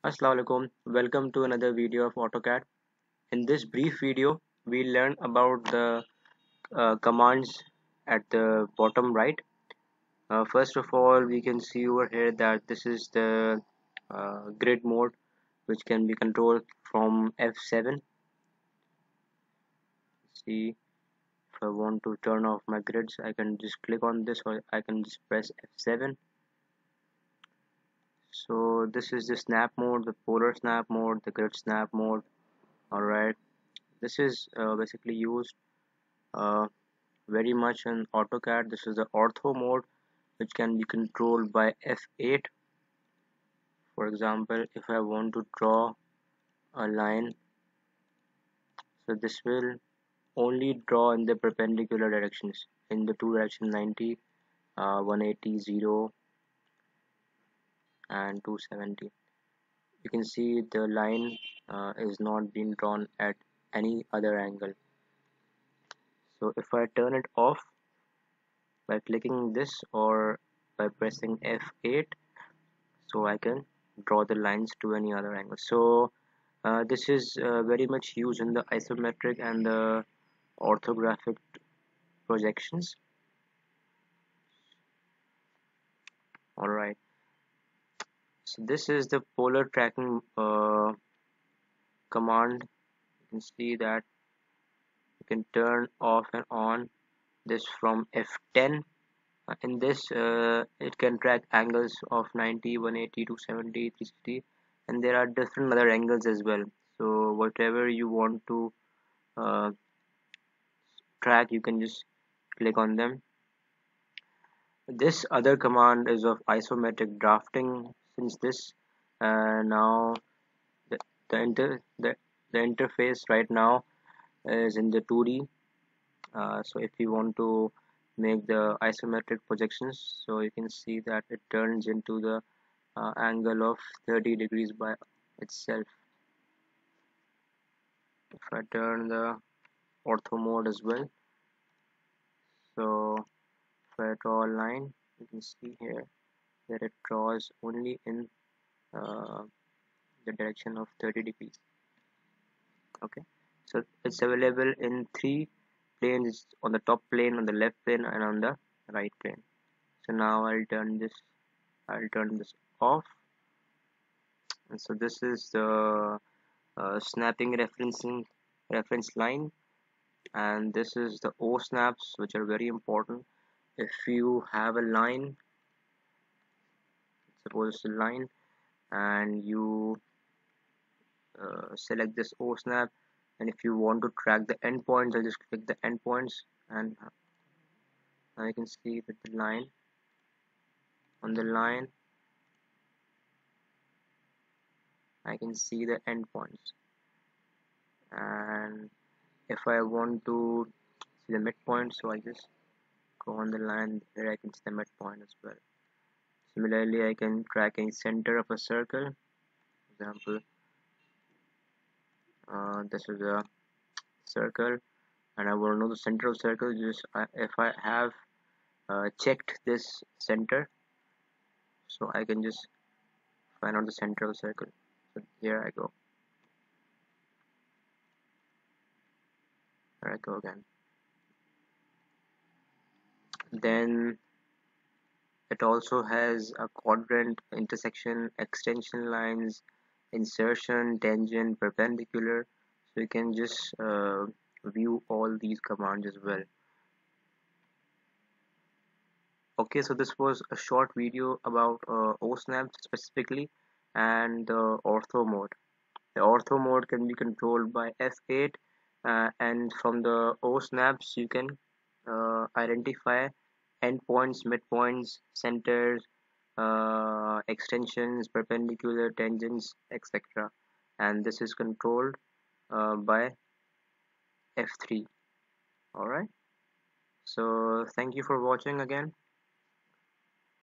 Assalamualaikum. Welcome to another video of AutoCAD. In this brief video, we learn about the commands at the bottom right. First of all, we can see over here that this is the grid mode, which can be controlled from F7. See, if I want to turn off my grids, I can just click on this, or I can just press F7. So this is the snap mode, the polar snap mode, the grid snap mode. Alright, this is basically used uh, very much in AutoCAD. This is the Ortho mode, which can be controlled by F8. For example, if I want to draw a line, so this will only draw in the perpendicular directions, in the two directions 90, 180, 0 and 270. You can see the line is not being drawn at any other angle. So if I turn it off by clicking this or by pressing F8, so I can draw the lines to any other angle. So this is very much used in the isometric and the orthographic projections. Alright, so this is the polar tracking command. You can see that you can turn off and on this from F10. In this it can track angles of 90, 180, 270, 360, and there are different other angles as well. So whatever you want to uh, track, you can just click on them. This other command is of isometric drafting. Since this now the, the interface right now is in the 2D, so if you want to make the isometric projections, so you can see that it turns into the angle of 30 degrees by itself. If I turn the ortho mode as well, so if I draw a line, you can see here that it draws only in uh, the direction of 30 degrees. Okay, so it's available in three planes: on the top plane, on the left plane, and on the right plane. So now I'll turn this off. And so this is the snapping reference line, and this is the OSNAPs, which are very important. If you have a line, suppose it's a line, and you select this OSNAP, and if you want to track the endpoints, I'll just click the endpoints, and now you can see that the line, on the line I can see the endpoints, and if I want to see the midpoint, so I just go on the line, there I can see the midpoint as well. Similarly, I can track a center of a circle. For example, this is a circle, and I want to know the center of circle. Just if I have checked this center, so I can just find out the center of the circle. So here I go. There I go again. Then it also has a quadrant, intersection, extension lines, insertion, tangent, perpendicular. So you can just view all these commands as well. Okay, so this was a short video about OSNAP specifically and the ortho mode. The ortho mode can be controlled by F8, and from the OSNAPs you can identify endpoints, midpoints, centers, extensions, perpendicular, tangents, etc. And this is controlled by F3. Alright, so thank you for watching again.